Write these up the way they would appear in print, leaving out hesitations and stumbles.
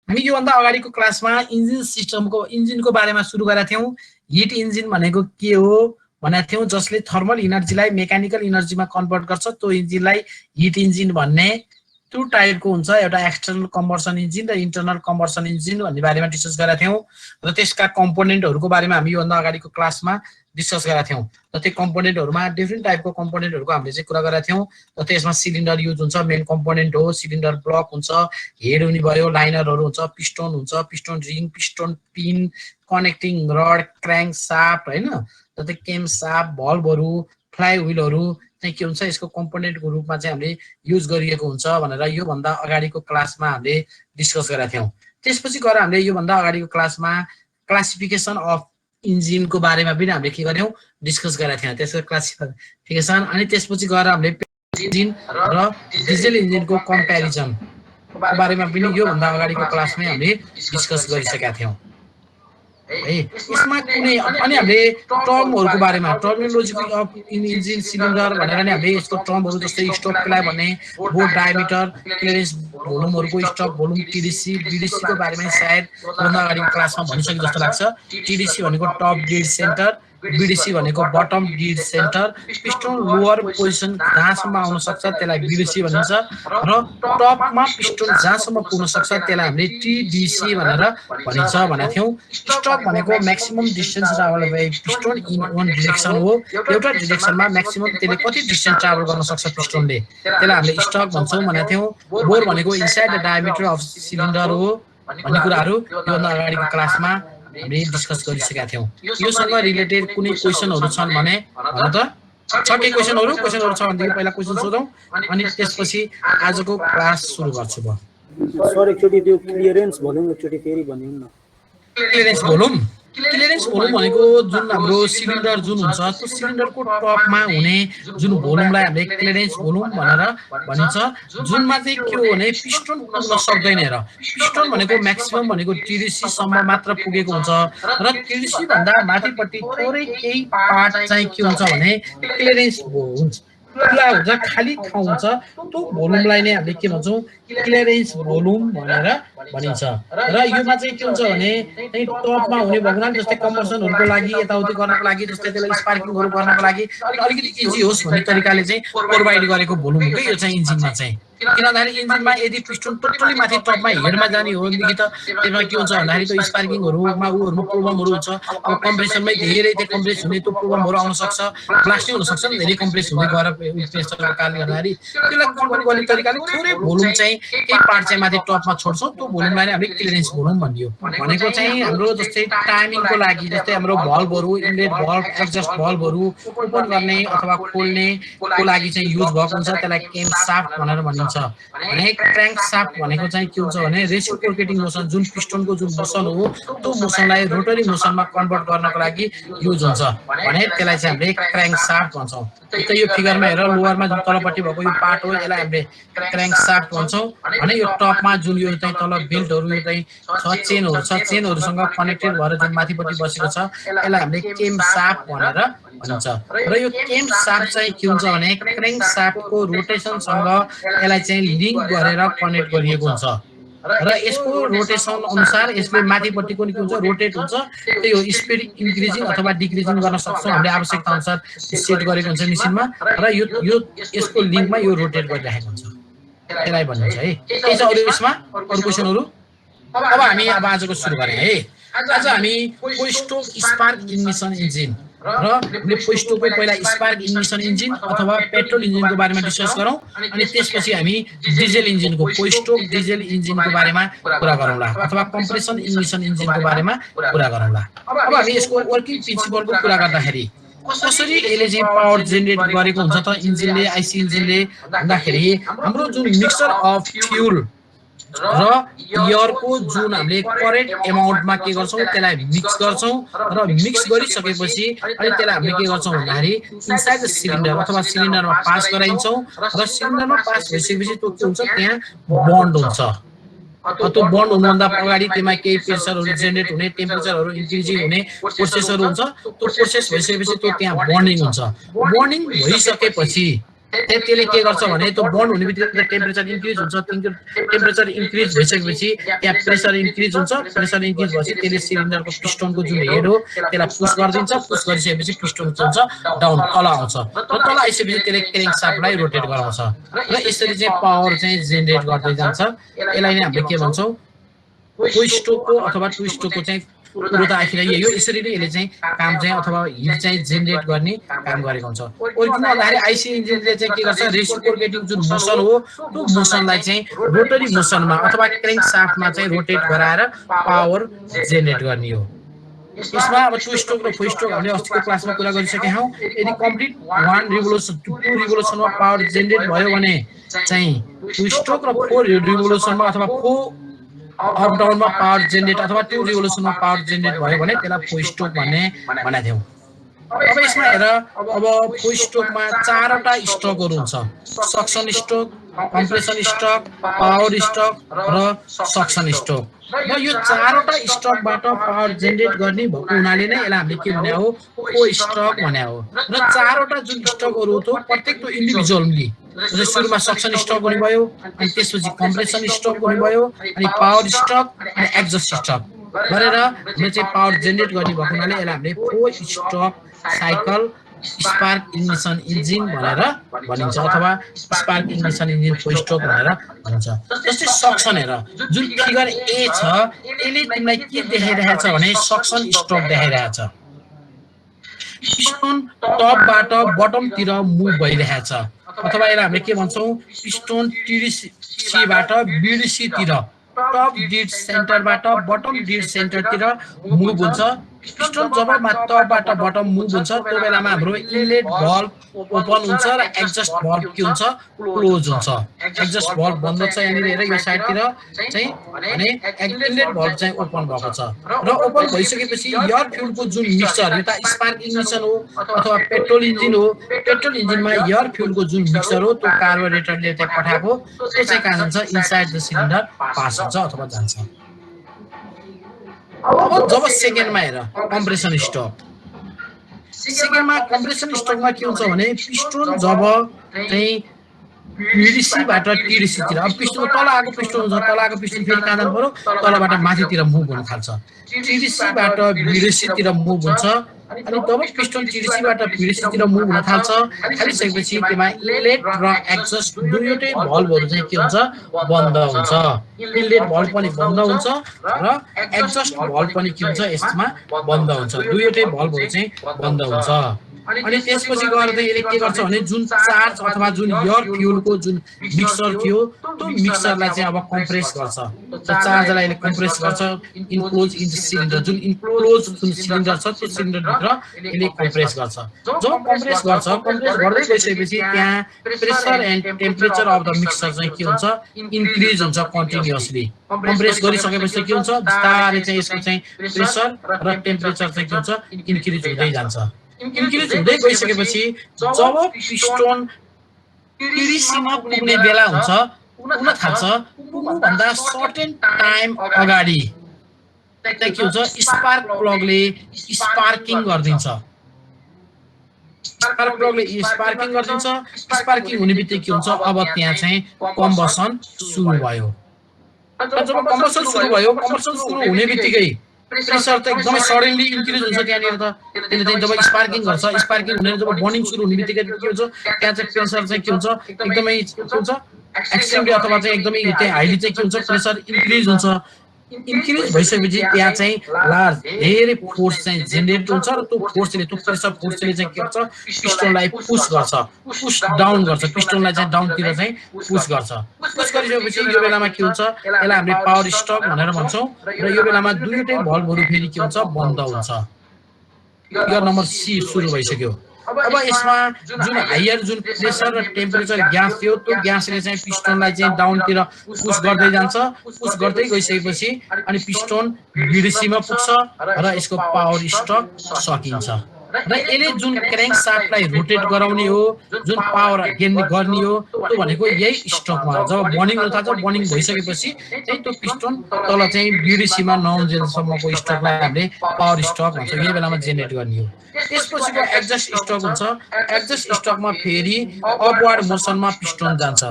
हामी योभन्दा अगाडिको क्लासमा इन्जिन सिस्टमको इन्जिनको बारेमा सुरु गरेका थियौँ। हिट इन्जिन भनेको के हो भनेका थियौँ, जसले थर्मल इनर्जीलाई मेकानिकल इनर्जीमा कन्भर्ट गर्छ। त्यो इन्जिनलाई हिट इन्जिन भन्ने। टु टाइपको हुन्छ, एउटा एक्सटर्नल कम्बर्सन इन्जिन र इन्टरनल कम्बर्सन इन्जिन भन्ने बारेमा डिस्कस गरेका थियौँ र त्यसका कम्पोनेन्टहरूको बारेमा हामी योभन्दा अगाडिको क्लासमा डिस्कस गरेका थियौँ र त्यो कम्पोनेन्टहरूमा डिफ्रेन्ट टाइपको कम्पोनेन्टहरूको हामीले चाहिँ कुरा गरेका थियौँ र त्यसमा सिलिन्डर युज हुन्छ, मेन कम्पोनेन्ट हो। सिलिन्डर ब्लक हुन्छ, हेड हुने भयो, लाइनरहरू हुन्छ, पिस्टन हुन्छ, piston ring, piston pin, connecting rod, crank shaft होइन, र त्यो केम साफ्ट, भल्भहरू, फ्लाइ व्हिलहरू चाहिँ के हुन्छ, यसको कम्पोनेन्टको रूपमा चाहिँ हामीले युज गरिएको हुन्छ भनेर योभन्दा अगाडिको क्लासमा हामीले डिस्कस गरेका थियौँ। त्यसपछि गएर हामीले योभन्दा अगाडिको क्लासमा क्लासिफिकेसन अफ इन्जिनको बारेमा पनि हामीले के गर्यौँ, डिस्कस गरेका थियौँ, त्यसको क्लासिफिकेसन। अनि त्यसपछि गएर हामीले इन्जिन र डिजेल इन्जिनको कम्पेरिजनको बारेमा पनि योभन्दा अगाडिको क्लासमै हामीले डिस्कस गरिसकेका थियौँ है। यसमा कुनै अनि हामीले टर्महरूको बारेमा टर्मिनोलोजी अफ इन्जिन सिलिन्डर भनेर नै हामीले यसको टर्महरू जस्तै स्टोक प्लाई भन्ने, बोर्ड डायमिटर, क्लियरेन्स भोल्युमहरूको स्टक भोल्युम, टिडिसी, बिडिसीको बारेमा सायद योभन्दा अगाडिको क्लासमा भनिसके जस्तो लाग्छ। टिडिसी भनेको टप डिड सेन्टर, बिडिसी भनेको bottom dead centre, piston lower position जहाँसम्म आउन सक्छ त्यसलाई बिडिसी भनिन्छ र टपमा पिस्टन जहाँसम्म पुग्न सक्छ त्यसलाई हामीले टिडिसी भनेर भनिन्छ भनेका थियौँ। स्टक भनेको maximum distance travel by piston in one direction हो। एउटा डिरेक्सनमा म्याक्सिमम त्यसले कति डिस्टेन्स ट्राभल गर्न सक्छ पिस्टनले, त्यसलाई हामीले स्टक भन्छौँ भनेका थियौँ। बोर भनेको inside the diameter of cylinder हो भन्ने कुराहरू योभन्दा अगाडिको क्लासमा हामीले डिस्कस गरिसकेका थियौँ। योसँग रिलेटेड कुनै क्वेसनहरू छन् भने भन त। छ के क्वेसनहरू छ भनेदेखि पहिला क्वेसन सोधौँ अनि त्यसपछि आजको क्लास सुरु गर्छु। भयो सर एकचोटि त्यो क्लियरेन्स भोल्युम एकचोटि फेरि भनिदिनु न। क्लियरेन्स भोल्युम भनेको जुन हाम्रो सिलिन्डर जुन हुन्छ त्यो सिलिन्डरको टपमा हुने जुन भोल्युमलाई हामीले क्लियरेन्स भोल्युम भनेर भनिन्छ, जुनमा चाहिँ के हो भने पिस्टन पुग्न सक्दैन। र पिस्टन भनेको म्याक्सिमम भनेको टिडिसीसम्म मात्र पुगेको हुन्छ र टिडिसी भन्दा माथिपट्टि थोरै केही पार्ट चाहिँ के हुन्छ भने क्लियरेन्स हुन्छ, खुला हुन्छ, खाली ठाउँ हुन्छ। त्यो भोल्युमलाई नै हामीले के भन्छौँ, क्लियरेन्स भोल्युम भनेर भनिन्छ। र योमा चाहिँ के हुन्छ भने टपमा हुने भएकोमा जस्तै कम्बर्सनहरूको लागि यताउति गर्नको लागि जस्तै त्यसलाई स्पार्किङहरू गर्नको लागि अलिकति इजी होस् भन्ने तरिकाले चाहिँ प्रोभाइड गरेको भोल्युम हो कि यो चाहिँ इन्जिनमा चाहिँ। किन भन्दाखेरि इन्जिनमा यदि पिस्टन टोटली माथि टपमा हेडमा जाने हो भनेदेखि त त्यसमा के हुन्छ भन्दाखेरि त्यो स्पार्किङहरूमा उहरूमा प्रोब्लमहरू हुन्छ। अब कम्प्रेसनमै धेरै त्यो कम्प्रेस हुने त्यो प्रोब्लमहरू आउन सक्छ, ब्लास्टिङ हुन सक्छ नि, धेरै कम्प्रेस हुँदै गएर प्रेसरको कारणले गर्दाखेरि त्यसलाई कन्ट्रोल गर्ने तरिकाले थोरै भोल्युम चाहिँ केही पार्ट चाहिँ माथि टपमा छोड्छौँ, त्यो भोल्युमलाई नै हामीले क्लियरेन्स भोल्युम भनियो। भनेको चाहिँ हाम्रो जस्तै टाइमिङको लागि जस्तै हाम्रो भल्भहरू, इनलेट भल्भ, एक्जस्ट भल्भहरू ओपन गर्ने अथवा खोल्नेको लागि चाहिँ युज भएको हुन्छ, त्यसलाई केम साफ्ट भनेर भनिन्छ। भने क्र्याङ्क साफ्ट भनेको चाहिँ के हुन्छ भने रेसिप्रोकेटिङ मोसन, जुन पिस्टनको जुन मोसन हो त्यो मोसनलाई रोटरी मोसनमा कन्भर्ट गर्नको लागि युज हुन्छ भने त्यसलाई चाहिँ हामीले क्र्याङ्क साफ्ट भन्छौँ। त यो फिगरमा हेर लोवरमा जुन तलपट्टि भएको यो पार्ट हो यसलाई हामीले क्र्याङ्क साफ्ट भन्छौँ। भने यो टपमा जुन यो चाहिँ तल बेल्टहरू यो चाहिँ छ, चेनहरू छ, चेनहरूसँग कनेक्टेड भएर जुन माथिपट्टि बसेको छ यसलाई हामीले केम साफ्ट भनेर भनिन्छ। र यो केम साफ्ट चाहिँ के हुन्छ भने क्र्याङ्क साफ्टको रोटेसनसँग यसलाई चाहिँ लिङ्क गरेर कनेक्ट गरिएको हुन्छ र यसको रोटेसन अनुसार यसले माथिपट्टिको नि के हुन्छ, रोटेट हुन्छ। त्यही हो स्पिड इन्क्रिजिङ अथवा डिक्रिजिङ गर्न सक्छौँ हामीले आवश्यकता अनुसार सेट गरेको हुन्छ मेसिनमा र यो यसको लिङ्कमा यो रोटेट गरिरहेको हुन्छ, त्यसलाई भनिन्छ है। केही छ अरू यसमा अरू क्वेसनहरू? अब हामी आजको सुरु गरे है। आज हामी पोस्टोक स्पार्क इग्निसन इन्जिन र हामीले पोस्टोकको पहिला स्पार्क इग्निसन इन्जिन अथवा पेट्रोल इन्जिनको बारेमा डिस्कस गरौँ अनि त्यसपछि हामी डिजेल इन्जिनको पोस्टोक डिजेल इन्जिनको बारेमा कुरा गरौँला अथवा कम्प्रेसन इग्निसन इन्जिनको बारेमा कुरा गरौँला। अब हामी यसको वर्किङ प्रिन्सिपलको कुरा गर्दाखेरि कसरी यसले चाहिँ पावर जेनेरेट गरेको हुन्छ त इन्जिनले, आइसी इन्जिनले भन्दाखेरि हाम्रो जुन मिक्सचर अफ फ्युल र एयरको जुन हामीले करेक्ट एमाउन्टमा के गर्छौँ त्यसलाई मिक्स गर्छौँ र मिक्स गरिसकेपछि अनि त्यसलाई हामीले के गर्छौँ भन्दाखेरि इनसाइड द सिलिन्डर अथवा सिलिन्डरमा पास गराइन्छौँ र सिलिन्डरमा पास भइसकेपछि त्यो के हुन्छ, त्यहाँ बन्ड हुन्छ। त्यो बन्ड हुनुभन्दा अगाडि त्यसमा केही प्रेसरहरू जेनेरेट हुने, टेम्परेचरहरू इन्क्रिजिङ हुने प्रोसेसहरू हुन्छ। त्यो प्रोसेस भइसकेपछि त्यो त्यहाँ बर्निङ हुन्छ। बर्निङ भइसकेपछि त्यसले के गर्छ भने त्यो बन्ड हुने बित्तिकै टेम्परेचर इन्क्रिज हुन्छ, टेम्परेचर इन्क्रिज भइसकेपछि त्यहाँ प्रेसर इन्क्रिज हुन्छ, प्रेसर इन्क्रिज भएपछि त्यसले सिलिन्डरको पिस्टनको जुन हेड हो त्यसलाई पुस गरिदिन्छ, पुस गरिसकेपछि पिस्टन हुन्छ डाउन तल आउँछ र तल आइसकेपछि त्यसले क्रेङ्क शाफ्टलाई रोटेट गराउँछ र यसरी चाहिँ पावर चाहिँ जेनेरेट गर्दै जान्छ। यसलाई नै हामीले के भन्छौँ टु स्ट्रोकको अथवा टु स्ट्रोकको चाहिँ कुरो त आखिर यही हो। यसरी नै यसले चाहिँ काम चाहिँ अथवा हिट चाहिँ जेनेरेट गर्ने काम गरेको हुन्छ। ओरिजिनल भन्दाखेरि आइसी इन्जिनले चाहिँ के गर्छ रेसिप्रोकेटिङ जुन मोसन हो त्यो मोसनलाई चाहिँ रोटरी मोसनमा अथवा क्रेङ्क शाफ्टमा चाहिँ रोटेट गराएर पावर जेनेरेट गर्ने हो। यसमा अब टु स्ट्रोक र फोर स्ट्रोक हामीले अस्तिको क्लासमा कुरा गरिसकेका हौँ। यदि कम्प्लिट वान रिभोल्युसन टु रिभोल्युसनमा पावर जेनेरेट भयो भने चाहिँ टु स्ट्रोक र फोर रिभोल्युसनमा अथवा फोर अप डाउनमा पावर जेनेरेट अथवा टु रिभोल्युसनमा पावर जेनेरेट भयो भने त्यसलाई फोर स्ट्रोक भन्ने भनेको थियौँ। अब यसमा हेर अब फोर स्ट्रोकमा चारवटा स्ट्रोकहरू हुन्छ, suction stroke, compression stroke, power stroke र सक्सन स्ट्रोक र यो चारवटा स्ट्रोकबाट पावर जेनेरेट गर्ने भएको हुनाले नै यसलाई हामीले के भने हो फोर स्ट्रोक भने हो। र चारवटा जुन स्ट्रोकहरू थियो प्रत्येक त्यो इन्डिभिजुअली सुरुमा सक्सन स्ट्रोक हुने भयो, अनि त्यसपछि कम्प्रेसन स्ट्रोक हुने भयो, अनि पावर स्ट्रोक अनि एक्जस्ट स्ट्रोक गरेर हामीले चाहिँ पावर जेनेरेट गर्ने भएको हुनाले यसलाई हामीले four stroke cycle spark ignition engine भनेर भनिन्छ अथवा spark ignition engine four stroke भनेर भनिन्छ। जस्तै सक्सन हेर जुन फिगर ए छ यसले तिमीलाई के देखाइरहेछ भने सक्सन स्ट्रोक देखाइरहेछ। पिस्टन टपबाट बटमतिर मुभ भइरहेछ अथवा यसलाई हामीले के भन्छौँ पिस्टन टिडिसीबाट बिडिसीतिर टप डिड सेन्टरबाट बटम डिड सेन्टरतिर मुभ हुन्छ। पिस्टन जब टपबाट बटम मुभ हुन्छ त्यो बेलामा हाम्रो इनलेट भल्भ ओपन हुन्छ र एक्जस्ट भल्भ के हुन्छ क्लोज हुन्छ। एक्जस्ट भल्भ बन्द छ यहाँनिर हेर यो साइडतिर चाहिँ भने इनलेट भल्भ चाहिँ ओपन भएको छ र ओपन भइसकेपछि एयर फ्युलको जुन मिक्सचर यो त स्पार्क इग्निसन हो अथवा पेट्रोल इन्जिन हो। पेट्रोल इन्जिनमा एयर फ्युलको जुन मिक्सचर हो त्यो कार्बोरेटरले चाहिँ पठाएको त्यो चाहिँ कहाँ जान्छ इनसाइड द सिलिन्डर पास हुन्छ अथवा जान्छ। अब जब सेकेन्डमा हेर कम्प्रेसन स्ट्रोक, सेकेन्डमा कम्प्रेसन स्ट्रोकमा के हुन्छ भने पिस्टन जब चाहिँ बिडिसीबाट टिडिसीतिर अब पिस्टन तल आएको पिस्टन हुन्छ तल आएको पिस्टन फेरि कहाँ जानु पर्यो तलबाट माथितिर मुभ हुन थाल्छ। टिडिसीबाट बिडिसीतिर मुभ हुन्छ अनि जब पिस्टन टिडिसीबाट बिडिसीतिर मुभ हुन थाल्छ थालिसकेपछि त्यसमा इनलेट र एक्जस्ट दुईवटै भल्भहरू चाहिँ के हुन्छ बन्द हुन्छ। इनलेट भल्भ पनि बन्द हुन्छ र एक्जस्ट भल्भ पनि के हुन्छ यसमा बन्द हुन्छ, दुईवटै भल्भहरू चाहिँ बन्द हुन्छ। अनि त्यसपछि गएर चाहिँ यसले के गर्छ भने जुन चार्ज अथवा जुन एयर फ्युलको जुन मिक्सचर थियो त्यो मिक्सचरलाई चाहिँ अब कम्प्रेस गर्छ। त्यो चार्जलाई यसले कम्प्रेस गर्छ इन्क्लोज इन सिलिन्डर जुन इन्क्लोज जुन सिलिन्डर छ त्यो सिलिन्डरभित्र यसले कम्प्रेस गर्छ। जब कम्प्रेस गर्छ कम्प्रेस गर्दै गइसकेपछि त्यहाँ pressure and temperature of the mixture चाहिँ के हुन्छ इन्क्रिज हुन्छ कन्टिन्युअसली। कम्प्रेस गरिसकेपछि के हुन्छ बिस्तारै चाहिँ यसको चाहिँ प्रेसर र टेम्परेचर चाहिँ के हुन्छ इन्क्रिज हुँदै जान्छ। इन्क्रिज हुँदै गइसकेपछि जब पिस्टन टिडिसीमा पुग्ने बेला हुन्छ पुग्न थाल्छ पुग्नुभन्दा सर्टेन टाइम अगाडि चाहिँ के हुन्छ स्पार्क प्लगले स्पार्किङ गरिदिन्छ। स्पार्क प्लगले स्पार्किङ गरिदिन्छ। स्पार्किङ हुने बित्तिकै के हुन्छ अब त्यहाँ चाहिँ कम्बसन सुरु भयो। जब कम्बसन सुरु भयो कम्बसन सुरु हुने बित्तिकै प्रेसर त एकदमै सडनली इन्क्रिज हुन्छ त्यहाँनिर त त्यसले चाहिँ जब स्पार्किङ गर्छ स्पार्किङ हुने जब बर्निङ सुरु हुने बित्तिकै के हुन्छ त्यहाँ चाहिँ प्रेसर चाहिँ के हुन्छ एकदमै के हुन्छ एक्सट्रिमली अथवा चाहिँ एकदमै त्यहाँ हाइली चाहिँ के हुन्छ प्रेसर इन्क्रिज हुन्छ। इन्क्रिज भइसकेपछि त्यहाँ चाहिँ लार्ज धेरै फोर्स चाहिँ जेनेरेट हुन्छ र त्यो फोर्सले त्यो प्रेसर फोर्सले चाहिँ के गर्छ पिस्टनलाई पुस गर्छ, पुस डाउन गर्छ, पिस्टनलाई चाहिँ डाउनतिर चाहिँ पुस गर्छ। पुस गरिसकेपछि यो बेलामा के हुन्छ यसलाई हामीले पावर स्ट्रोक भनेर भन्छौँ र यो बेलामा दुईवटै भल्भहरू फेरि के हुन्छ बन्द हुन्छ। गियर नम्बर सी सुरु भइसक्यो। अब यसमा जुन हायर जुन प्रेसर र टेम्परेचर ग्यास थियो त्यो ग्यासले चाहिँ पिस्टनलाई चाहिँ डाउनतिर पुस गर्दै जान्छ। पुस गर्दै गइसकेपछि अनि पिस्टन बिडिसीमा पुग्छ र यसको पावर स्ट्रोक सकिन्छ। र यसले जुन क्र्याङ्कशाफ्टलाई रोटेट गराउने हो, जुन पावर गेन गर्ने हो, त्यो भनेको यही स्ट्रोकमा हो। जब बर्निङ हुन थाल्छ, बर्निङ भइसकेपछि चाहिँ त्यो पिस्टन तल चाहिँ BDC-मा नआउन्जेलसम्मको स्ट्रोकलाई हामीले पावर स्ट्रोक भन्छौँ। यही बेलामा जेनेरेट गर्ने हो। त्यसपछिको एग्जस्ट स्ट्रोक हुन्छ। एग्जस्ट स्ट्रोकमा फेरि अपवार्ड मोसनमा पिस्टन जान्छ।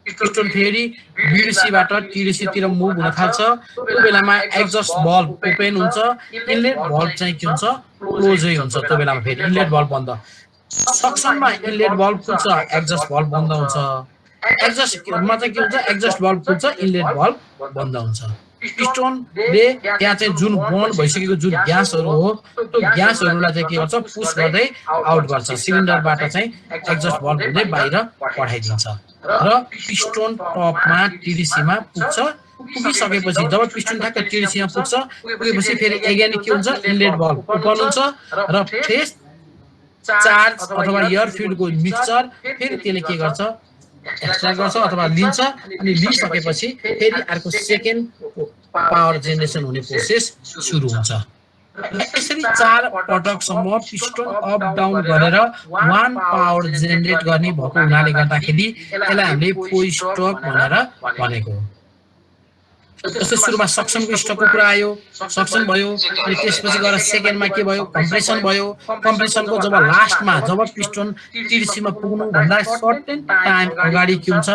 पिस्टन फेरि BDC-बाट TDC तिर मुभ हुन थाल्छ। त्यो बेलामा एग्जस्ट भल्भ ओपन हुन्छ, इनलेट भल्भ चाहिँ के हुन्छ, क्लोजै हुन्छ। त्यो बेलामा फेरि इनलेट भल्भ बन्द। सक्सनमा इनलेट भल्भ खुल्छ, एग्जस्ट भल्भ बन्द हुन्छ। एग्जस्टमा चाहिँ के हुन्छ, एग्जस्ट भल्भ खुल्छ, इनलेट भल्भ बन्द हुन्छ। पिस्टनले त्यहाँ चाहिँ जुन बर्न भइसकेको जुन ग्यासहरू हो, त्यो ग्यासहरूलाई चाहिँ के गर्छ, पुस गर्दै आउट गर्छ। सिलिन्डरबाट चाहिँ एग्जस्ट भल्भ हुँदै बाहिर पठाइदिन्छ र पिस्टन टपमा TDC-मा पुग्छ। पुगिसकेपछि जब पिस्टन ठ्याक्क TDC-मा पुग्छ, पुगेपछि फेरि एगेन के हुन्छ, इनलेट भल्भ ओपन हुन्छ र फ्रेस चार्ज अथवा एयर फ्युलको मिक्सचर फेरि त्यसले के गर्छ, एक्सट्र्याक्ट गर्छ अथवा लिन्छ। अनि लिइसकेपछि फेरि अर्को सेकेन्ड पावर जेनेरेसन हुने प्रोसेस सुरु हुन्छ। यसरी 4 पटकसम्म पिस्टन अप डाउन गरेर 1 पावर जेनेरेट गर्ने भएको हुनाले गर्दाखेरि यसलाई हामीले फोर स्ट्रोक भनेर भनेको हो। जस्तै सुरुमा सक्सनको स्ट्रोकको कुरा आयो, सक्सन भयो, अनि त्यसपछि गएर सेकेन्डमा के भयो, कम्प्रेसन भयो। कम्प्रेसनको जब लास्टमा जब पिस्टन TDC-मा पुग्नु भन्दा सर्टेन टाइम अगाडि के हुन्छ,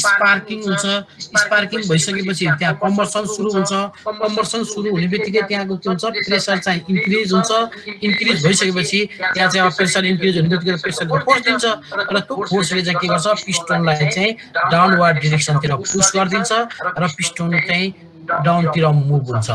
स्पार्किङ हुन्छ। स्पार्किङ भइसकेपछि त्यहाँ कम्बसन सुरु हुन्छ। कम्बसन सुरु हुने बित्तिकै त्यहाँको के हुन्छ, प्रेसर चाहिँ इन्क्रिज हुन्छ। इन्क्रिज भइसकेपछि त्यहाँ चाहिँ अब प्रेसर इन्क्रिज हुने बित्तिकै प्रेसरले फोर्स दिन्छ र त्यो फोर्सले चाहिँ के गर्छ, पिस्टनलाई चाहिँ डाउनवर्ड डिरेक्सनतिर पुस गरिदिन्छ र पिस्टन चाहिँ डाउनतिर मुभ हुन्छ।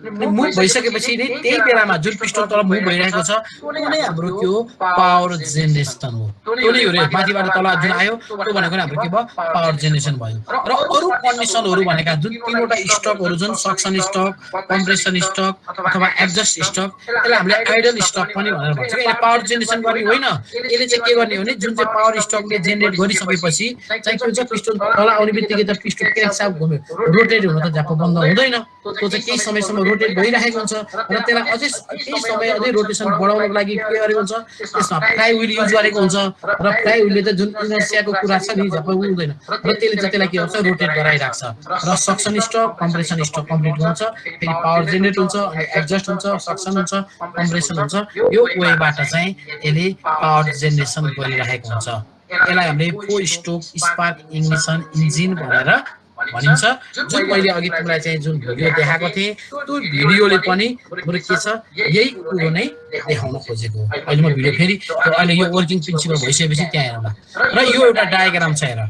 मुभ भइसकेपछि नै त्यही बेलामा जुन पिस्टन तल मुभ भइरहेको छ, त्यो नै हाम्रो के हो, पावर जेनेरेसन हो। त्यो नै हो रे, माथिबाट तल जुन आयो त्यो भनेको नै हाम्रो के भयो, पावर जेनेरेसन भयो। र अरू कन्डिसनहरू भनेका जुन 3वटा स्ट्रोकहरू, जुन सक्सन स्ट्रोक, कम्प्रेसन स्ट्रोक अथवा एग्जस्ट स्ट्रोक, यसलाई हामीले आइडल स्ट्रोक पनि भनेर भन्छौँ। यसले पावर जेनेरेसन गर्ने होइन, यसले चाहिँ के गर्ने हो भने जुन चाहिँ पावर स्ट्रोकले जेनेरेट गरिसकेपछि चाहिँ के हुन्छ, पिस्टन तल आउने बित्तिकै त पिस्टन क्र्याङ्कशाफ्ट घुम्यो, रोटेट हुन त झ्याप्प बन्द हुँदैन। त्यो चाहिँ केही समयसम्म रोटेट भइरहेको हुन्छ र त्यसलाई अझै केही समय अझै रोटेसन बढाउनको लागि के गरेको हुन्छ, त्यसमा फ्लाइ व्हिल युज गरेको हुन्छ। र फ्लाइ व्हिलले त जुन इनर्सियाको कुरा छ नि, झ्याप्प हुँदैन र त्यसले चाहिँ त्यसलाई के गर्छ, रोटेट गराइराख्छ र suction stroke, compression stroke complete हुन्छ। फेरि पावर जेनेरेट हुन्छ, अनि एग्जस्ट हुन्छ, सक्सन हुन्छ, कम्प्रेसन हुन्छ। यो वेबाट चाहिँ यसले पावर जेनेरेसन गरिरहेको हुन्छ। यसलाई हामीले four stroke spark ignition engine भनेर भनिन्छ। जुन मैले अघि तिमीलाई चाहिँ जुन भिडियो देखाएको थिएँ, त्यो भिडियोले पनि बरु के छ, यही कुरो नै देखाउन खोजेको हो। अहिले म भिडियो फेरि अहिले यो वर्किङ प्रिन्सिपल भइसकेपछि त्यहाँ हेरौँला। र यो एउटा डायग्राम छ, हेर,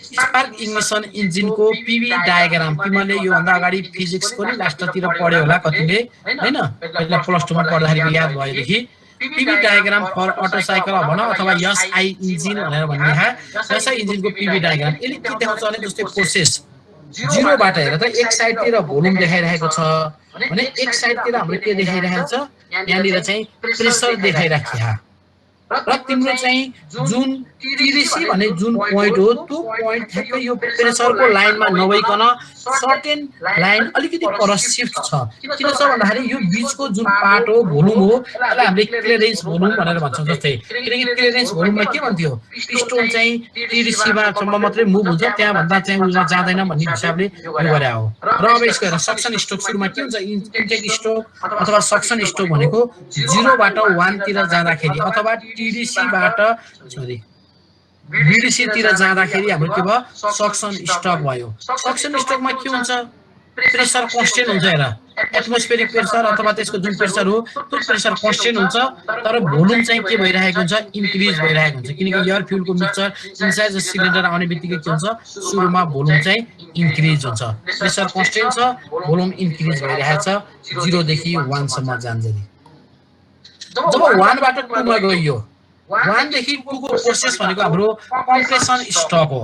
स्पार्क इग्निसन इन्जिनको PV डायग्राम। तिमीले योभन्दा अगाडि फिजिक्सको नि लास्टतिर पढ्यो होला कतिले, होइन? पहिला +2 मा पढ्दाखेरि याद भएदेखि PV diagram for Otto cycle भन अथवा SI इन्जिन भनेर भन्ने है। SI इन्जिनको PV डायग्राम यसले के देखाउँछ भने, जस्तै प्रोसेस 0 बाट हेर त, एक साइडतिर भोल्युम देखाइरहेको छ भने एक साइडतिर हाम्रो के देखाइरहेको छ, यहाँनिर चाहिँ प्रेसर देखाइराख्या। र तिम्रो चाहिँ जुन TDC भन्ने जुन पोइन्ट हो, त्यो पोइन्ट ठ्याक्कै यो प्रेसरको लाइनमा नभइकन सर्टेन लाइन अलिकति पर शिफ्ट छ। किन छ भन्दाखेरि यो बीचको जुन पार्ट हो, भोल्युम हो, यसलाई हामीले क्लियरेन्स भोल्युम भनेर भन्छौँ। जस्तै किनकि क्लियरेन्स भोल्युममा के भन्थ्यो, पिस्टन चाहिँ TDC-मा सम्म मात्रै मुभ हुन्छ, त्यहाँभन्दा चाहिँ उमा जाँदैन भन्ने हिसाबले यो गरे हो। र अब यसको हेर, सक्सन स्ट्रोक सुरुमा के हुन्छ, इन्टेक स्ट्रोक अथवा सक्सन स्ट्रोक भनेको 0 बाट 1 तिर जाँदाखेरि अथवा TDC-बाट BDC तिर जाँदाखेरि हाम्रो के भयो, सक्सन स्ट्रोक भयो। सक्सन स्ट्रोकमा के हुन्छ, प्रेसर कन्स्टेन्ट हुन्छ। हेर, एटमोस्फेरिक प्रेसर अथवा त्यसको जुन प्रेसर हो, त्यो प्रेसर कन्स्टेन्ट हुन्छ, तर भोल्युम चाहिँ के भइरहेको हुन्छ, इन्क्रिज भइरहेको हुन्छ। किनकि एयर फ्युलको मिक्सचर इनसाइड द सिलिन्डर आउने बित्तिकै के हुन्छ, सुरुमा भोल्युम चाहिँ इन्क्रिज हुन्छ। प्रेसर कन्स्टेन्ट छ, भोल्युम इन्क्रिज भइरहेको छ, 0 देखि 1 सम्म जान्छ। जब 1 बाट 2 मा गइयो, 1 देखि 2 को प्रोसेस भनेको हाम्रो कम्प्रेसन स्ट्रोक हो।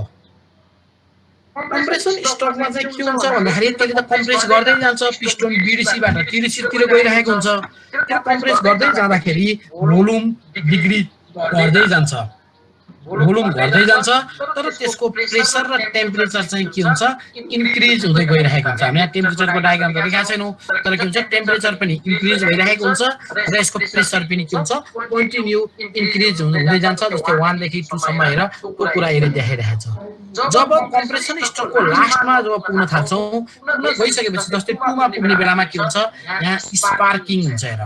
कम्प्रेसन स्ट्रोकमा चाहिँ के हुन्छ भन्दाखेरि त्यसले त कम्प्रेस गर्दै जान्छ, पिस्टन BDC-बाट TDC तिर गइरहेको हुन्छ। त्यो कम्प्रेस गर्दै जाँदाखेरि भोल्युम डिक्रिज गर्दै जान्छ। भोल्युम घट्दै जान्छ तर त्यसको प्रेसर र टेम्परेचर चाहिँ के हुन्छ इन्क्रिज हुँदै गइरहेको हुन्छ। हामी यहाँ टेम्परेचरको डायग्राम त देखाएको छैनौँ तर के हुन्छ टेम्परेचर पनि इन्क्रिज भइरहेको हुन्छ र यसको प्रेसर पनि के हुन्छ कन्टिन्यू इन्क्रिज हुँदै जान्छ। जस्तै 1 देखि 2 सम्म हेर त्यो कुरा यसले देखाइरहेछ। जब कम्प्रेसन स्ट्रोकको लास्टमा जब पुग्न थाल्छौँ पुग्न गइसकेपछि जस्तै 2 मा पुग्ने बेलामा के हुन्छ यहाँ स्पार्किङ हुन्छ। हेर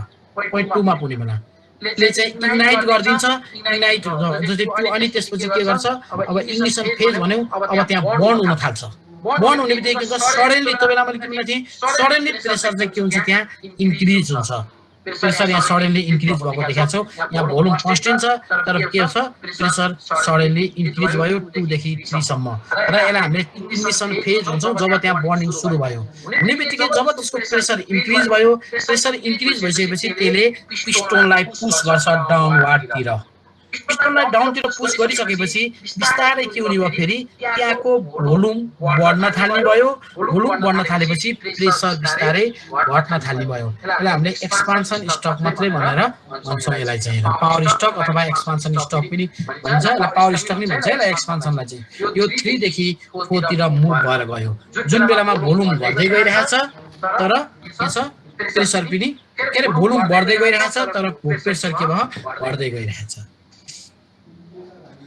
पोइन्ट 2 मा पुग्ने बेला ले चाहिँ इग्नाइट गरिदिन्छ। इग्नाइट जस्तै 2 अनि त्यसपछि के गर्छ अब इग्निसन फेज भन्यौ अब त्यहाँ बर्न हुन थाल्छ। बर्न हुने बित्तिकै के हुन्छ सडनली त्यो बेला मैले के भने थिएँ सडनली प्रेसर चाहिँ के हुन्छ त्यहाँ इन्क्रिज हुन्छ। प्रेसर यहाँ सडनली इन्क्रिज भएको देखाएको छौ। यहाँ भोल्युम कन्स्टेन्ट छ तर के छ प्रेसर सडनली इन्क्रिज भयो 2 देखि 3 सम्म र यसलाई हामीले इग्निसन फेज भन्छौँ। जब त्यहाँ बर्निङ सुरु भयो हुने बित्तिकै जब त्यसको प्रेसर इन्क्रिज भयो प्रेसर इन्क्रिज भइसकेपछि त्यसले पिस्टनलाई पुस गर्छ डाउनवार्डतिर। पिस्टनलाई डाउनतिर पुस गरिसकेपछि बिस्तारै के हुने भयो फेरि त्यहाँको भोल्युम बढ्न थाल्ने भयो। भोल्युम बढ्न थालेपछि प्रेसर बिस्तारै घट्न थाल्ने भयो। यसलाई हामीले एक्सपान्सन स्ट्रोक मात्रै भनेर भन्छौँ। यसलाई चाहिँ पावर स्ट्रोक अथवा एक्सपान्सन स्ट्रोक पनि भन्छ। यसलाई पावर स्ट्रोक नि भन्छ। यसलाई एक्सपान्सनलाई चाहिँ यो 3 देखि 4 तिर मुभ भएर गयो जुन बेलामा भोल्युम बढ्दै गइरहेछ तर के छ प्रेसर पनि के अरे भोल्युम बढ्दै गइरहेछ तर प्रेसर के भयो बढ्दै गइरहेछ।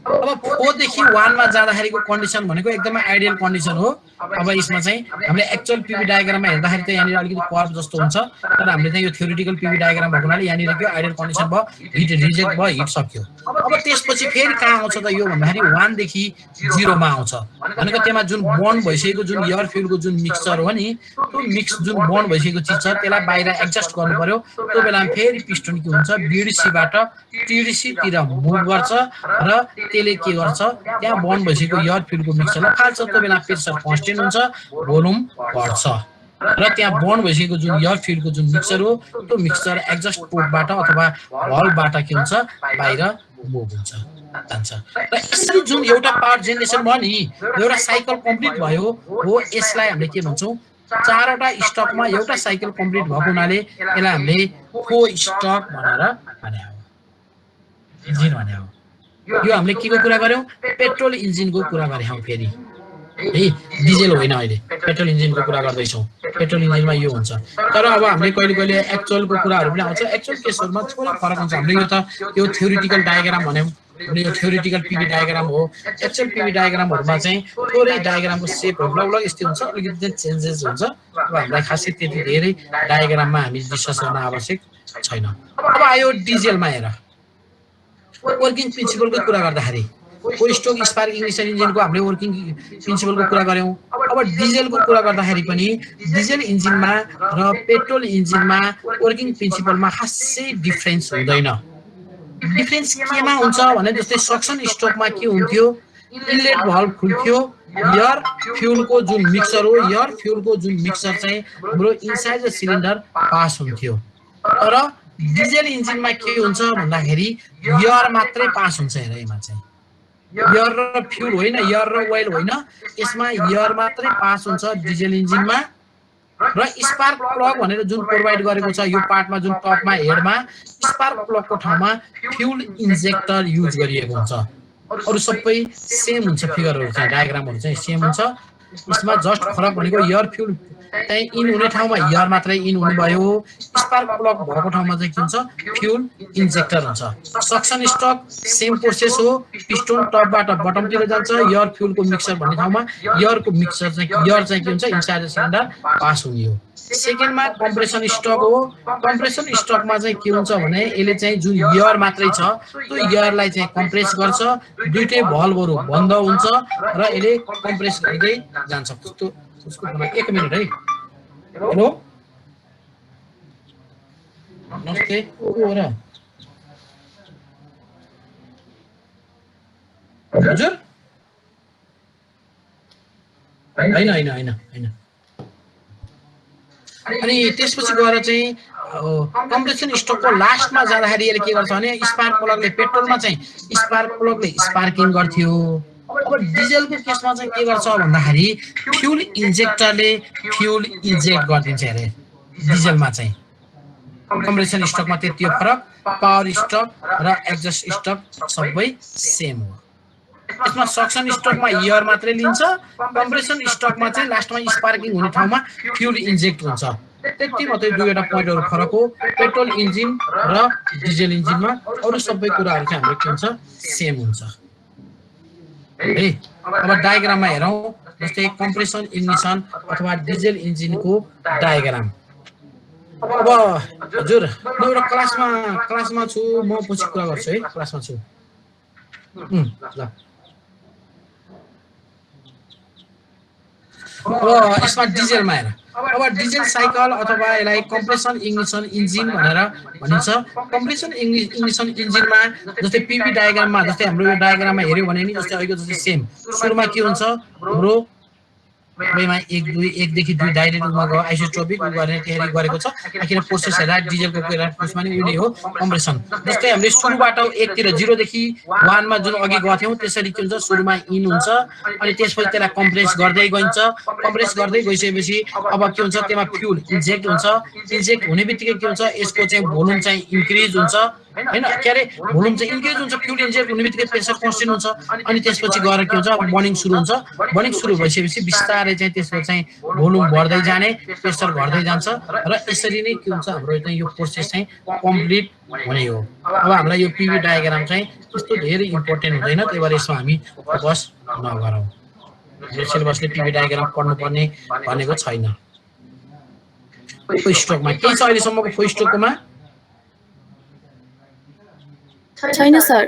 अब 4 देखि 1 मा जाँदाखेरिको कन्डिसन भनेको एकदमै आइडियल कन्डिसन हो। अब यसमा चाहिँ हामीले एक्चुअल पिभी डायग्राममा हेर्दाखेरि त यहाँनिर अलिकति कर्भ जस्तो हुन्छ तर हामीले चाहिँ यो थ्योरिटिकल पिभी डायग्राम भएको हुनाले यहाँनिर के आइडियल कन्डिसन भयो हिट रिजेक्ट भयो हिट सक्यो। अब त्यसपछि फेरि कहाँ आउँछ त यो भन्दाखेरि 1 देखि 0 मा आउँछ। भनेको त्यसमा जुन बन्ड भइसकेको जुन एयर फ्युलको जुन मिक्सचर हो नि त्यो मिक्स जुन बन्ड भइसकेको चिज छ त्यसलाई बाहिर एडजस्ट गर्नु पर्यो। त्यो बेलामा फेरि पिस्टन के हुन्छ बीडीसीबाट टीडीसी तिर मुभ गर्छ र त्यसले के गर्छ त्यहाँ बन्ड भइसकेको एयर फ्युलको मिक्सचरलाई फाल्छ। त्यो बेला प्रेसर कन्स्टेन्ट हुन्छ भोल्युम बढ्छ र त्यहाँ बन्ड भइसकेको जुन एयर फ्युलको जुन मिक्सचर हो त्यो मिक्सचर एग्जस्ट पोर्टबाट अथवा भल्भबाट के हुन्छ बाहिर मुभ हुन्छ जान्छ। र यसरी जुन एउटा पावर जेनेरेसन भयो नि एउटा साइकल कम्प्लिट भयो हो यसलाई हामीले के भन्छौँ 4वटा स्टकमा एउटा साइकल कम्प्लिट भएको हुनाले यसलाई हामीले 4 स्टक भनेर भने हो इन्जिन भने हो। यो हामीले के को कुरा गर्यौं पेट्रोल इन्जिनको कुरा गरे हौ। फेरि है डिजेल होइन अहिले पेट्रोल इन्जिनको कुरा गर्दैछौँ। पेट्रोल इन्जिनमा यो हुन्छ तर अब हामीले कहिले कहिले एक्चुअलको कुराहरू पनि आउँछ। एक्चुअल केसहरुमा थोरै फरक हुन्छ। हामीले यो त यो थ्योरिटिकल डायग्राम भन्यौं यो थ्योरिटिकल पिभी डायग्राम हो। एक्चुअल पिभी डायग्रामहरुमा चाहिँ थोरै डायग्रामको सेपहरु लगभग यस्तै हुन्छ अलिकति चाहिँ चेन्जेस हुन्छ। अब हामीलाई खासै त्यति धेरै डायग्राममा हामी डिस्कस गर्न आवश्यक छैन। अब आयो डिजेलमा हेर वर्किङ प्रिन्सिपलको कुरा गर्दाखेरि 4 स्ट्रोक स्पार्क इग्निसन इन्जिनको हामीले वर्किङ प्रिन्सिपलको कुरा गर्यौं। अब डिजेलको कुरा गर्दाखेरि पनि डिजेल इन्जिनमा र पेट्रोल इन्जिनमा वर्किङ प्रिन्सिपलमा खासै डिफरेन्स हुँदैन। डिफरेन्स केमा हुन्छ भने जस्तै सक्सन स्ट्रोकमा के हुन्थ्यो इनलेट भल्भ खुल्थ्यो एयर फ्युलको जुन मिक्सचर हो एयर फ्युलको जुन मिक्सचर चाहिँ हाम्रो इनसाइड द सिलिन्डर पास हुन्थ्यो। तर डिजेल इन्जिनमा के हुन्छ भन्दाखेरि एयर मात्रै पास हुन्छ। हेर यसमा चाहिँ एयर र फ्युल होइन एयर र ओइल होइन यसमा एयर मात्रै पास हुन्छ डिजेल इन्जिनमा। र स्पार्क प्लग भनेर जुन प्रोभाइड गरेको छ यो पार्टमा जुन टपमा हेडमा स्पार्क प्लगको ठाउँमा फ्युल इन्जेक्टर युज गरिएको हुन्छ। अरु सबै सेम हुन्छ। फिगरहरु चाहिँ डायग्रामहरु चाहिँ सेम हुन्छ। यसमा जस्ट फरक भनेको एयर फ्युल चाहिँ इन हुने ठाउँमा एयर मात्रै इन हुने भयो। स्पार्क प्लग भएको ठाउँमा चाहिँ के हुन्छ फ्युल इन्जेक्टर हुन्छ। सक्सन स्ट्रोक सेम प्रोसेस हो। पिस्टन टपबाट बटमतिर जान्छ एयर फ्युलको मिक्सचर भन्ने ठाउँमा एयरको मिक्सचर चाहिँ एयर चाहिँ के हुन्छ इनसाइड द सिलिन्डर पास हुने हो। सेकेन्डमा कम्प्रेसन स्ट्रोक हो। कम्प्रेसन स्ट्रोकमा चाहिँ के हुन्छ भने यसले चाहिँ जुन एयर मात्रै छ त्यो एयरलाई चाहिँ कम्प्रेस गर्छ। दुईटै भल्भहरु बन्द हुन्छ र यसले कम्प्रेस गर्दै जान्छ। कस्तो उसको भन्न 1 मिनेट है। हेलो नमस्ते को हो र हजुर हैन हैन हैन हैन। अनि त्यसपछि गएर चाहिँ कम्प्रेसन स्ट्रोकको लास्टमा जाँदाखेरि यसले के गर्छ भने स्पार्क प्लगले पेट्रोलमा चाहिँ स्पार्क प्लगले स्पार्किङ गर्थ्यो। अब डिजेलको केसमा चाहिँ के गर्छ भन्दाखेरि फ्युल इन्जेक्टरले फ्युल इन्जेक्ट गरिदिन्छ। अरे डिजेलमा चाहिँ कम्प्रेसन स्ट्रोकमा त्यति फरक। पावर स्ट्रोक र एक्जस्ट स्ट्रोक सबै सेम हो। यसमा सक्सन स्ट्रोकमा एयर मात्रै लिन्छ, कम्प्रेसन स्ट्रोकमा चाहिँ लास्टमा स्पार्किङ हुने ठाउँमा फ्युल इन्जेक्ट हुन्छ। त्यति मात्रै दुईवटा पोइन्टहरु फरक हो पेट्रोल इन्जिन र डिजेल इन्जिनमा। अरु सबै कुराहरु चाहिँ हाम्रो के हुन्छ सेम हुन्छ है। अब डायग्राममा हेरौं, जस्तै कम्प्रेसन इग्निसन अथवा डिजेल इन्जिनको डायग्राम। अब हजुर म एउटा क्लासमा छु, म पछि कुरा गर्छु है, क्लासमा छु। ल अब यसमा डिजेलमा हेर, अब डिजेल साइकल अथवा यसलाई कम्प्रेसन इग्निसन इन्जिन भनेर भनिन्छ। कम्प्रेसन इग्निसन इन्जिनमा जस्तै पीवी डायग्राममा, जस्तै हाम्रो यो डायग्राममा हेर्यो भने नि जस्तै अहिलेको जस्तै सेम सुरुमा के हुन्छ हाम्रो सबैमा 1 देखि 2 डाइरेक्ट उमा गयो आइसोट्रोपिक गर्ने तयारी गरेको छ। आखिर प्रोसेस हेर्दा डिजेलको कुरा उसमा नि उनी हो कम्प्रेसन। जस्तै हामीले सुरुबाट 1 तिर 0 देखि 1 मा जुन अघि गथ्यौं त्यसरी के हुन्छ सुरुमा इन हुन्छ अनि त्यसपछि त्यसलाई कम्प्रेस गर्दै गइन्छ। कम्प्रेस गर्दै गइसकेपछि अब के हुन्छ त्यसमा फ्युल इन्जेक्ट हुन्छ। इन्जेक्ट हुनेबित्तिकै के हुन्छ यसको चाहिँ भोल्युम चाहिँ इन्क्रिज हुन्छ हैन, के अरे भोल्युम चाहिँ इन्क्रिज हुन्छ। फ्युल इन्जेक्ट हुनेबित्तिकै प्रेसर कन्स्टेन्ट हुन्छ अनि त्यसपछि गएर के हुन्छ बर्निङ सुरु हुन्छ। बर्निङ सुरु भइसकेपछि बिस्तारै चाहिँ त्यसको चाहिँ भोल्युम बढ्दै जाने, प्रेसर घट्दै जान्छ र यसरी नै के हुन्छ हाम्रो चाहिँ यो प्रोसेस चाहिँ कम्प्लिट हुने हो। अब हामीलाई यो पीवी डायग्राम चाहिँ त्यस्तो धेरै इम्पोर्टेन्ट हुँदैन, त्यही भएर यसमा हामी फोकस नगरौँ। यो सिलेबसले पीवी डायग्राम पढ्नुपर्ने भनेको छैन। फोर स्ट्रोकमा के छ अहिलेसम्मको फोर स्ट्रोकमा छैन सर।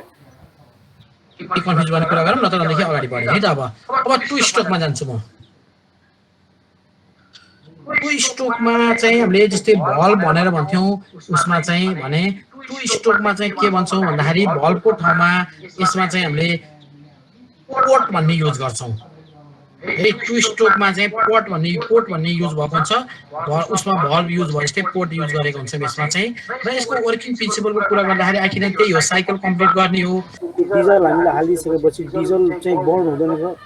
कन्फ्युज गर्ने कुरा गरौँ न त, देखि अगाडि बढ्ने है त। अब टु स्ट्रोकमा जान्छु म। टु स्ट्रोकमा चाहिँ हामीले जस्तै भल्भ भनेर भन्थ्यौं, उसमा चाहिँ भने टु स्ट्रोकमा चाहिँ के भन्छौं भन्दाखेरि भल्भको ठाउँमा यसमा चाहिँ हामीले पोर्ट भन्ने युज गर्छौं है। टु स्ट्रोकमा चाहिँ पोर्ट भन्ने युज भएको हुन्छ, उसमा भल्भ युज भएपछि पोर्ट युज गरेको हुन्छ यसमा चाहिँ। र यसको वर्किङ प्रिन्सिपलको कुरा गर्दाखेरि आखिर त्यही हो, साइकल कम्प्लिट गर्ने हो। डिजल हामीले हालिसकेपछि डिजल चाहिँ बर्न हुँदैन र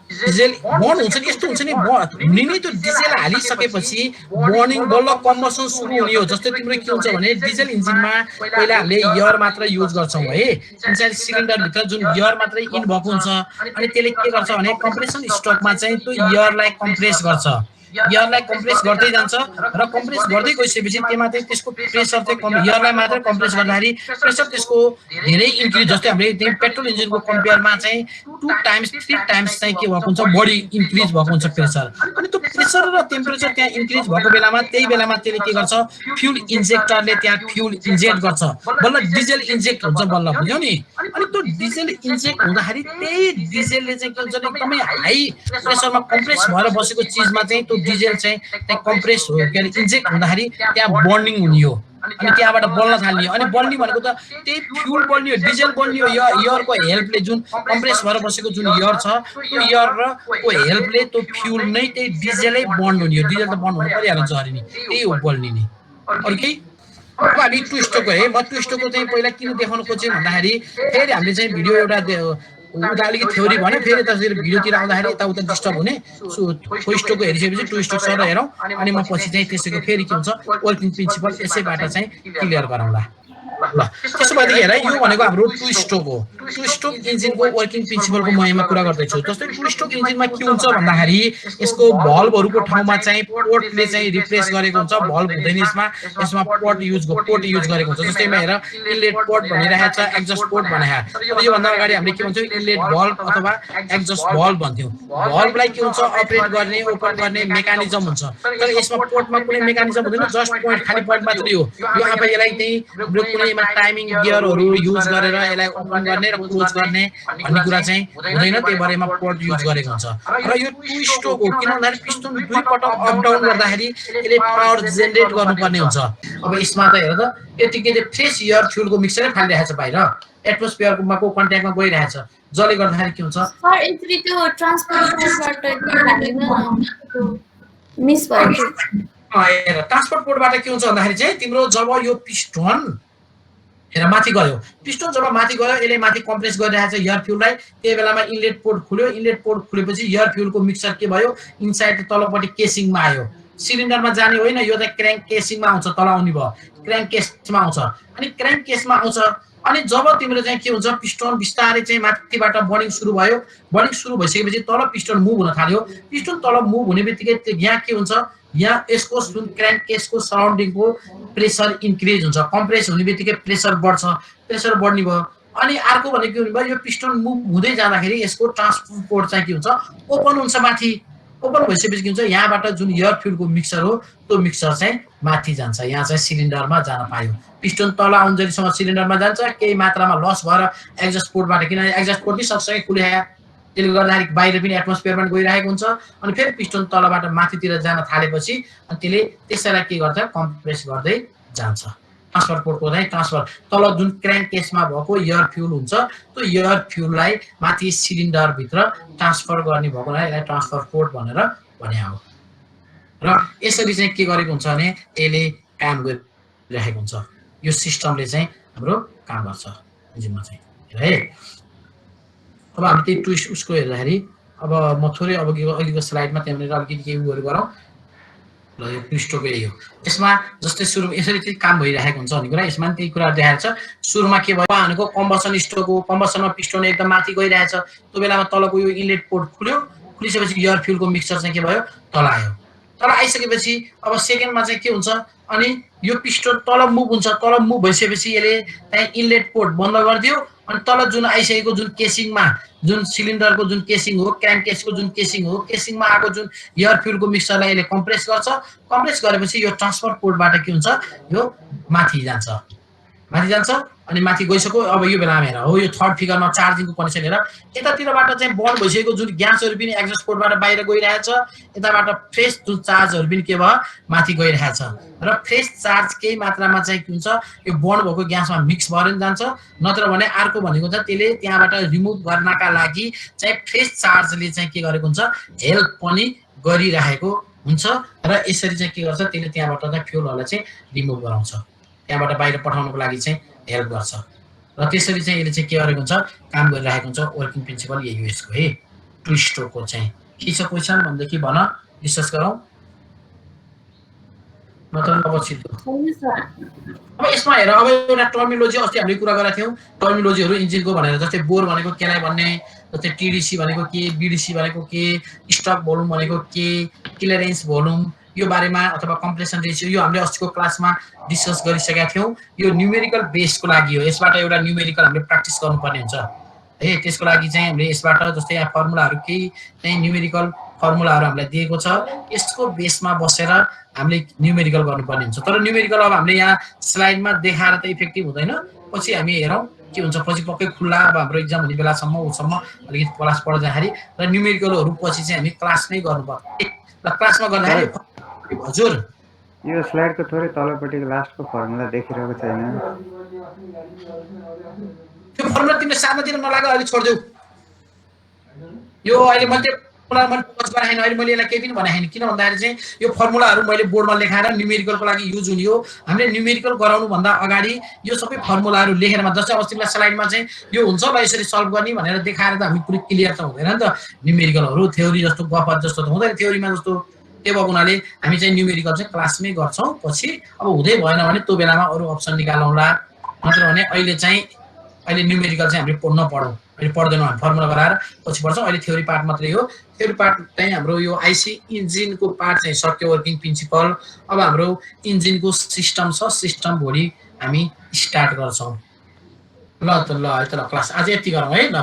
डिजेल बर्न हुन्छ नि, यस्तो हुन्छ नि हुने नै त्यो डिजेल हालिसकेपछि बर्निङ बल्ल कम्बसन सुरु हुने हो। जस्तै तिम्रो के हुन्छ भने डिजेल इन्जिनमा पहिला हामीले एयर मात्र युज गर्छौं है, इन्साइड सिलिन्डर भित्र जुन एयर मात्रै इन भएको हुन्छ अनि त्यसले के गर्छ भने कम्प्रेसन स्ट्रोकमा चाहिँ त्यो एयरलाई कम्प्रेस गर्छ। एयरलाई कम्प्रेस गर्दै जान्छ र कम्प्रेस गर्दै गइसकेपछि त्यसमा चाहिँ त्यसको प्रेसर चाहिँ एयरलाई मात्र कम्प्रेस गर्दाखेरि प्रेसर त्यसको धेरै इन्क्रिज। जस्तै हामीले त्यही पेट्रोल इन्जिनको कम्पेयरमा चाहिँ 2 टाइम्स 3 टाइम्स चाहिँ के भएको हुन्छ बढी इन्क्रिज भएको हुन्छ प्रेसर। अनि त्यो प्रेसर र टेम्परेचर त्यहाँ इन्क्रिज भएको बेलामा त्यही बेलामा त्यसले के गर्छ फ्युल इन्जेक्टरले त्यहाँ फ्युल इन्जेक्ट गर्छ, बल्ल डिजेल इन्जेक्ट हुन्छ बल्ल, बुझ्यौ नि। अनि त्यो डिजेल इन्जेक्ट हुँदाखेरि त्यही डिजेलले चाहिँ के हुन्छ एकदमै हाई प्रेसरमा कम्प्रेस भएर बसेको चिजमा चाहिँ त्यो डिजेल चाहिँ त्यहाँ कम्प्रेस हो के अरे इन्जेक्ट हुँदाखेरि त्यहाँ बर्निङ हुने हो अनि त्यहाँबाट बल्न थाल्ने हो। अनि बल्ने भनेको त त्यही फ्युल बल्ने हो, डिजेल बल्ने हो। एयरको हेल्पले जुन कम्प्रेस भएर बसेको जुन एयर छ त्यो एयर र को हेल्पले त्यो फ्युल नै त्यही डिजेलै बन्ड हुने हो। डिजेल त बन्ड हुनु परिहाल्छ हरि नि, त्यही हो बल्ने नि। अरु केही अब हामी टु स्ट्रोकको है, म टु स्ट्रोकको चाहिँ पहिला किन देखाउन खोजेँ भन्दाखेरि फेरि हामीले चाहिँ भिडियो एउटा उता अलिकति थ्योरी भन्यो, फेरि त्यसरी भिडियोतिर आउँदाखेरि यताउता डिस्टर्ब हुने। फोर स्ट्रोकको हेरिसकेपछि टु स्ट्रोक सर हेरौँ अनि म पछि चाहिँ त्यसैको फेरि के हुन्छ वर्किङ प्रिन्सिपल यसैबाट चाहिँ क्लियर गरौँला। ल त्यसो भएदेखि हेर यो भनेको हाम्रो टु स्ट्रोक हो। टु स्ट्रोक इन्जिनको वर्किङ प्रिन्सिपलको म यहाँ कुरा गर्दैछु। जस्तै टु स्ट्रोक इन्जिनमा के हुन्छ भन्दाखेरि यसको भल्भहरूको ठाउँमा चाहिँ पोर्टले चाहिँ रिप्लेस गरेको हुन्छ। भल्भ हुँदैन यसमा पोर्ट युज गरेको हुन्छ। जस्तै हेर इनलेट पोर्ट भनिरहेको छ, एक्जस्ट पोर्ट भनेको। तर योभन्दा अगाडि हामीले के भन्छौँ इनलेट भल्भ अथवा एक्जस्ट भल्भ भन्थ्यौँ। भल्भलाई के हुन्छ अपरेट गर्ने ओपन गर्ने मेकानिजम हुन्छ, तर यसमा पोर्टमा कुनै मेकानिजम हुँदैन, जस्ट पोइन्ट खाली पोइन्ट मात्रै हो। यो आफै यसलाई चाहिँ कुनैमा टाइमिङ गियरहरू युज गरेर यसलाई ओपन गर्ने र क्लोज गर्ने भन्ने कुरा चाहिँ हुँदैन, त्यही भएर यसमा पोर्ट युज गरेको हुन्छ। र यो टु स्ट्रोक हो किन भन्दाखेरि पिस्टन दुई पटक अप डाउन गर्दाखेरि यसले पावर जेनेरेट गर्नुपर्ने हुन्छ। अब यसमा त हेर त यतिकै चाहिँ फ्रेस एयर फ्युलको मिक्सरै फालिरहेको छ बाहिर, एटमोस्फियरमा को कन्ट्याक्टमा गइरहेछ, जसले गर्दाखेरि के हुन्छ सर यसरी त्यो ट्रान्सपोर्ट मिस भयो। हेर ट्रान्सपोर्ट पोर्टबाट के हुन्छ भन्दाखेरि चाहिँ तिम्रो जब यो पिस्टन हेर माथि गयो, पिस्टन जब माथि गयो यसले माथि कम्प्रेस गरिरहेछ एयर फ्युललाई, त्यही बेलामा इनलेट पोर्ट खुल्यो। इनलेट पोर्ट खुलेपछि एयर फ्युलको मिक्सचर के भयो इनसाइड तलपट्टि केसिङमा आयो। सिलिन्डरमा जाने होइन, यो त क्र्याङ्क केसिङमा आउँछ, तल आउने भयो, क्र्याङ्क केसमा आउँछ। अनि क्र्याङ्क केसमा आउँछ अनि जब तिम्रो चाहिँ के हुन्छ पिस्टन बिस्तारै चाहिँ माथिबाट बर्निङ सुरु भयो बर्निङ सुरु भइसकेपछि तल पिस्टन मुभ हुन थाल्यो पिस्टन तल मुभ हुने बित्तिकै यहाँ के हुन्छ यहाँ यसको जुन क्र्याङ्क केसको सराउन्डिङको प्रेसर इन्क्रिज हुन्छ कम्प्रेस हुने बित्तिकै प्रेसर बढ्छ प्रेसर बढ्ने भयो अनि अर्को भनेको के भन्नुभयो यो पिस्टन मुभ हुँदै जाँदाखेरि यसको ट्रान्सपोर्ट चाहिँ के हुन्छ ओपन हुन्छ माथि ओपन भइसकेपछि के हुन्छ यहाँबाट जुन एयर फ्युलको मिक्सर हो त्यो मिक्सर चाहिँ माथि जान्छ यहाँ चाहिँ सिलिन्डरमा जान पायो पिस्टन तल आउन्जेलीसम्म सिलिन्डरमा जान्छ केही मात्रामा लस भएर एक्जस्ट पोर्टबाट किनभने एक्जस्ट पोर्ट पनि सँगसँगै खुलिहाल्यो त्यसले गर्दाखेरि बाहिर पनि एटमोस्फियरमा गइरहेको हुन्छ अनि फेरि पिस्टन तलबाट माथितिर जान थालेपछि अनि त्यसले त्यसैलाई के गर्छ कम्प्रेस गर्दै जान्छ ट्रान्सफर पोर्टको चाहिँ ट्रान्सफर तल जुन क्र्याङ्क केसमा भएको एयर फ्युल हुन्छ त्यो एयर फ्युललाई माथि सिलिन्डरभित्र ट्रान्सफर गर्ने भएकोलाई यसलाई ट्रान्सफर पोर्ट भनेर भने हो र यसरी चाहिँ के गरेको हुन्छ भने यसले काम गरिरहेको हुन्छ यो सिस्टमले चाहिँ हाम्रो काम गर्छ इन्जिनमा चाहिँ है अब हामी त्यही ट्विस्ट उसको हेर्दाखेरि अब म थोरै अब अहिलेको स्लाइडमा त्यहाँनिर अलिकति केही उयोहरू गरौँ ल यो ट्विस्टको यही हो यसमा जस्तै सुरु यसरी चाहिँ काम भइरहेको हुन्छ भन्ने कुरा यसमा पनि त्यही कुरा देखाएको छ सुरुमा के भयो भनेको कम्बसन स्टोक हो कम्बसनमा पिस्टन एकदम माथि गइरहेछ त्यो बेलामा तलको यो इनलेट पोर्ट खुल्यो खुलिसकेपछि एयर फ्युलको मिक्सचर चाहिँ के भयो तल आयो तल आइसकेपछि अब सेकेन्डमा चाहिँ के हुन्छ अनि यो पिस्टन तल मुभ हुन्छ तल मुभ भइसकेपछि यसले त्यहाँ इनलेट पोर्ट बन्द गरिदियो अनि तल जुन आइसकेको जुन केसिङमा जुन सिलिन्डरको जुन केसिङ हो क्र्याङ्क केसको जुन केसिङ हो केसिङमा आएको जुन एयर फ्युलको मिक्सरलाई यसले कम्प्रेस गर्छ कम्प्रेस गरेपछि यो ट्रान्सफर पोर्टबाट के हुन्छ यो माथि जान्छ अनि माथि गइसक्यो अब यो बेलामा हेर हो यो थर्ड फिगरमा चार्जिङको कनेक्सन हेर यतातिरबाट चाहिँ बन्द भइसकेको जुन ग्यासहरू पनि एक्जस्ट पोर्टबाट बाहिर गइरहेछ यताबाट फ्रेस जुन चार्जहरू पनि के भयो माथि गइरहेछ र फ्रेस चार्ज केही मात्रामा चाहिँ के हुन्छ यो बन्द भएको ग्यासमा मिक्स भएर पनि जान्छ नत्र भने अर्को भनेको चाहिँ त्यसले त्यहाँबाट रिमुभ गर्नका लागि चाहिँ फ्रेस चार्जले चाहिँ के गरेको हुन्छ हेल्प पनि गरिरहेको हुन्छ र यसरी चाहिँ के गर्छ त्यसले त्यहाँबाट चाहिँ फ्युलहरूलाई चाहिँ रिमुभ गराउँछ त्यहाँबाट बाहिर पठाउनको लागि चाहिँ हेल्प गर्छ र त्यसरी चाहिँ यसले चाहिँ के गरेको हुन्छ काम गरिरहेको हुन्छ वर्किङ प्रिन्सिपल यही हो यसको है ट्विस्टोको चाहिँ के छ क्वेसन भनेदेखि भन डिस्कस गरौँ अब यसमा हेर अब एउटा टर्मिनोलोजी अस्ति हामीले कुरा गरेका थियौँ टर्मिनोलोजीहरू इन्जिनको भनेर जस्तै बोर भनेको केलाई भन्ने जस्तै टिडिसी भनेको के बिडिसी भनेको के स्टक भोल्युम भनेको के क्लियरेन्स भोल्युम यो बारेमा अथवा कम्प्रेसन रेसियो यो हामीले अस्तिको क्लासमा डिस्कस गरिसकेका थियौँ यो न्युमेरिकल बेसको लागि हो यसबाट एउटा न्युमेरिकल हामीले प्र्याक्टिस गर्नुपर्ने हुन्छ है त्यसको लागि चाहिँ हामीले यसबाट जस्तै यहाँ फर्मुलाहरू केही चाहिँ न्युमेरिकल फर्मुलाहरू हामीलाई दिएको छ यसको बेसमा बसेर हामीले न्युमेरिकल गर्नुपर्ने हुन्छ तर न्युमेरिकल अब हामीले यहाँ स्लाइडमा देखाएर त इफेक्टिभ हुँदैन पछि हामी हेरौँ के हुन्छ पछि पक्कै खुल्ला अब हाम्रो इक्जाम हुने बेलासम्म उसम्म अलिकति क्लास पढ्दाखेरि र न्युमेरिकलहरू पछि चाहिँ हामी क्लास नै गर्नुपर्छ र क्लासमा गर्दाखेरि हजुर यो स्लाइडको थोरै तलपट्टिको लास्टको फर्मुला देखिरहेको छैन त्यो फर्मुला तिमीले सानोतिर नलाग्यो अहिले छोड्देऊ यो अहिले मैले फोकस गरेको छैन अहिले मैले यसलाई केही पनि भनेको छैन किन भन्दाखेरि चाहिँ यो फर्मुलाहरू मैले बोर्डमा लेखाएर न्युमेरिकलको लागि युज हुने हो हामीले न्युमेरिकल गराउनुभन्दा अगाडि यो सबै फर्मुलाहरू लेखेरमा जस्तै अस्तिको स्लाइडमा चाहिँ यो हुन्छ ल यसरी सल्भ गर्ने भनेर देखाएर त हामी पुरै क्लियर त हुँदैन नि त न्युमेरिकलहरू थ्योरी जस्तो गफत जस्तो त हुँदैन थ्योरीमा जस्तो त्यो भएको हुनाले हामी चाहिँ न्युमेरिकल चाहिँ क्लासमै गर्छौँ पछि अब हुँदै भएन भने त्यो बेलामा अरू अप्सन निकालौँला नत्र भने अहिले न्युमेरिकल चाहिँ हामीले नपढौँ अहिले पढ्दैनौँ हामी फर्मुला गराएर पछि पढ्छौँ अहिले थ्योरी पार्ट मात्रै हो थ्योरी पार्ट चाहिँ हाम्रो यो आइसी इन्जिनको पार्ट चाहिँ सक्यो वर्किङ प्रिन्सिपल अब हाम्रो इन्जिनको सिस्टम छ सिस्टम भोलि हामी स्टार्ट गर्छौँ ल त ल क्लास आज यति गरौँ है ल